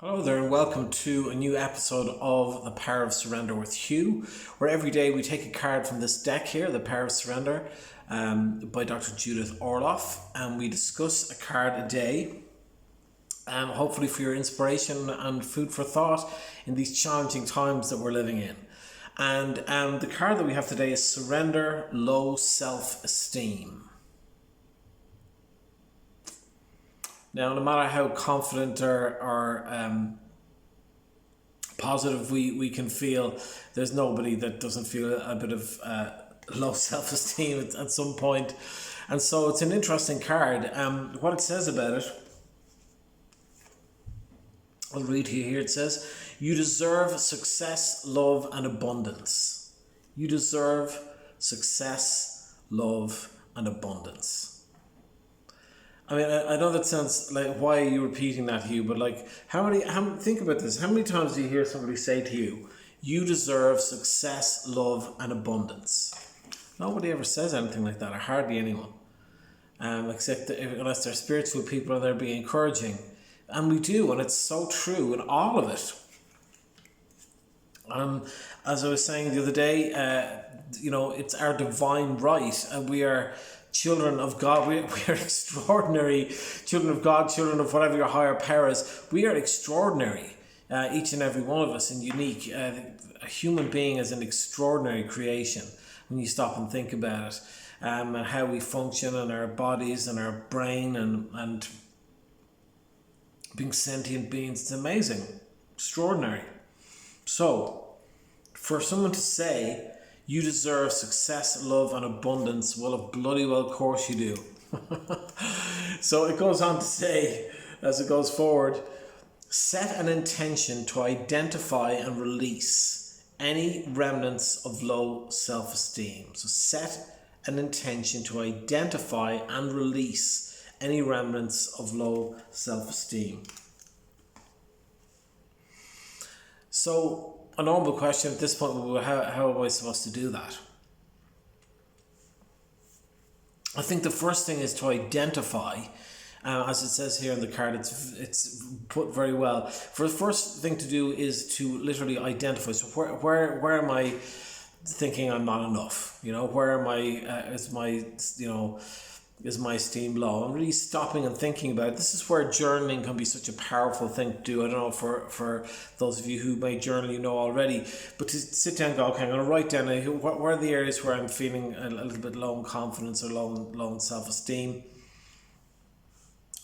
Hello there and welcome to a new episode of The Power of Surrender with Hugh, where every day we take a card from this deck here, The Power of Surrender, by Dr Judith Orloff, and we discuss a card a day, hopefully for your inspiration and food for thought in these challenging times that we're living in. And the card that we have today is Surrender, Low Self-Esteem. Now, no matter how confident or positive we can feel, there's nobody that doesn't feel a bit of low self-esteem at some point. And so it's an interesting card. What it says about it, I'll read to you here. It says, you deserve success, love, and abundance. You deserve success, love, and abundance. I mean, I know that sounds like, why are you repeating that, Hugh? But like, think about this. How many times do you hear somebody say to you, you deserve success, love, and abundance? Nobody ever says anything like that, or hardly anyone. Except unless they're spiritual people and they're being encouraging. And we do, and it's so true in all of it. As I was saying the other day, it's our divine right, and we are children of God. We are extraordinary children of God, children of whatever your higher power is. We are extraordinary, each and every one of us, and unique. A human being is an extraordinary creation when you stop and think about it, and how we function and our bodies and our brain and being sentient beings. It's amazing, extraordinary. So, for someone to say, you deserve success, love, and abundance, well, bloody well, of course you do. So it goes on to say, as it goes forward, set an intention to identify and release any remnants of low self-esteem. So set an intention to identify and release any remnants of low self-esteem. So, a normal question at this point would be, how am I supposed to do that? I think the first thing is to identify, as it says here in the card, it's put very well. For the first thing to do is to literally identify. So where am I thinking I'm not enough? Where am I? Is my esteem low? I'm really stopping and thinking about it. This is where journaling can be such a powerful thing to do. I don't know, for those of you who may journal, already, but to sit down and go, okay, I'm going to write down where are the areas where I'm feeling a little bit low in confidence or low in self-esteem.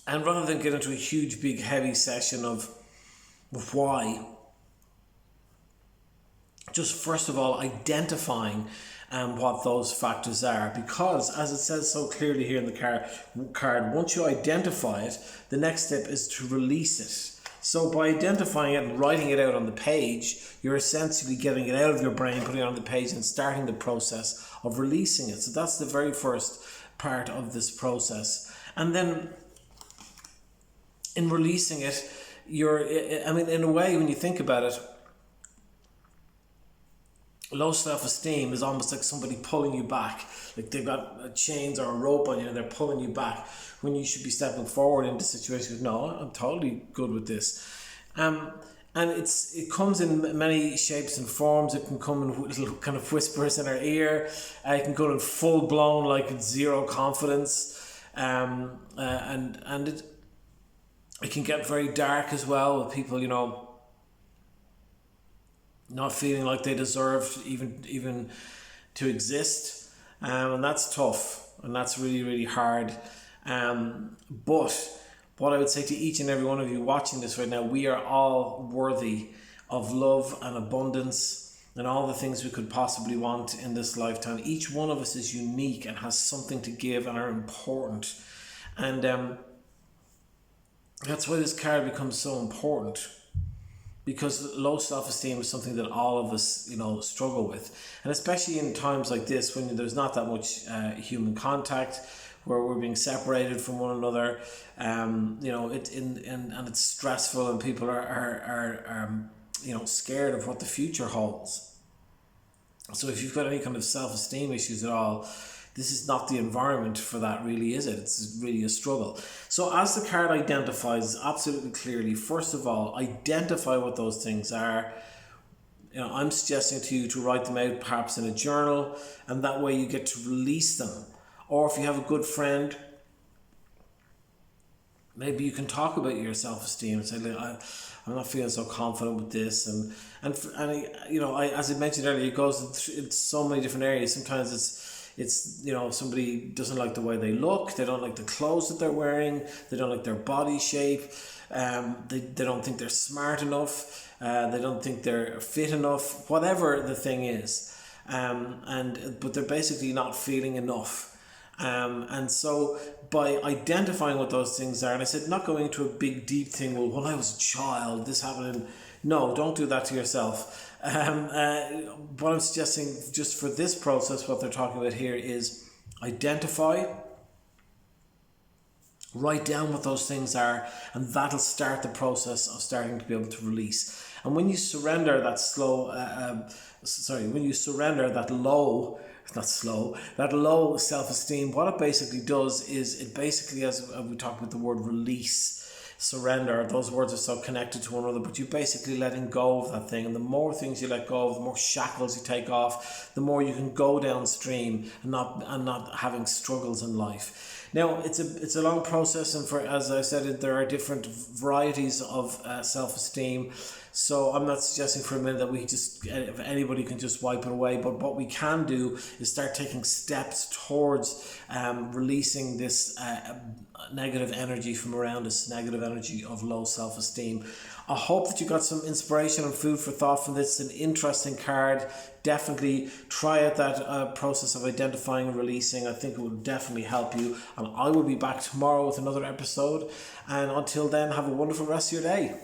And rather than get into a huge, big, heavy session of why, just first of all identifying what those factors are, because as it says so clearly here in the card, once you identify it, the next step is to release it. So by identifying it and writing it out on the page, you're essentially getting it out of your brain, putting it on the page, and starting the process of releasing it. So that's the very first part of this process. And then in releasing it, in a way, when you think about it, low self-esteem is almost like somebody pulling you back, like they've got chains or a rope on you and they're pulling you back when you should be stepping forward into situations. No, I'm totally good with this. And it comes in many shapes and forms. It can come in little kind of whispers in our ear. It can go in full blown, like it's zero confidence. And it can get very dark as well with people, not feeling like they deserve even to exist, and that's tough, and that's really, really hard. But what I would say to each and every one of you watching this right now, we are all worthy of love and abundance and all the things we could possibly want in this lifetime. Each one of us is unique and has something to give and are important, and that's why this card becomes so important. Because low self-esteem is something that all of us, struggle with. And especially in times like this, when there's not that much human contact, where we're being separated from one another, and it's stressful, and people are scared of what the future holds. So if you've got any kind of self-esteem issues at all, this is not the environment for that, really, is it? It's really a struggle. So as the card identifies absolutely clearly, first of all, identify what those things are. I'm suggesting to you to write them out perhaps in a journal, and that way you get to release them. Or if you have a good friend, maybe you can talk about your self-esteem and say, look, I'm not feeling so confident with this, and as I mentioned earlier, it goes in so many different areas. Sometimes it's somebody doesn't like the way they look, they don't like the clothes that they're wearing, they don't like their body shape, they don't think they're smart enough, they don't think they're fit enough, whatever the thing is, but they're basically not feeling enough. And so by identifying what those things are, and I said not going into a big deep thing, well, when I was a child this happened, no, don't do that to yourself. What I'm suggesting just for this process, what they're talking about here is identify, write down what those things are, and that'll start the process of starting to be able to release. And when you surrender that that low self-esteem, what it basically does is it basically, as we talked about the word release, surrender, those words are so connected to one another, but you basically letting go of that thing. And the more things you let go of, the more shackles you take off, the more you can go downstream and not having struggles in life. Now it's a long process, and as I said, there are different varieties of self-esteem. So I'm not suggesting for a minute that if anybody can just wipe it away, but what we can do is start taking steps towards releasing this negative energy from around us, negative energy of low self-esteem. I hope that you got some inspiration and food for thought from this. It's an interesting card. Definitely try out that process of identifying and releasing. I think it will definitely help you. And I will be back tomorrow with another episode. And until then, have a wonderful rest of your day.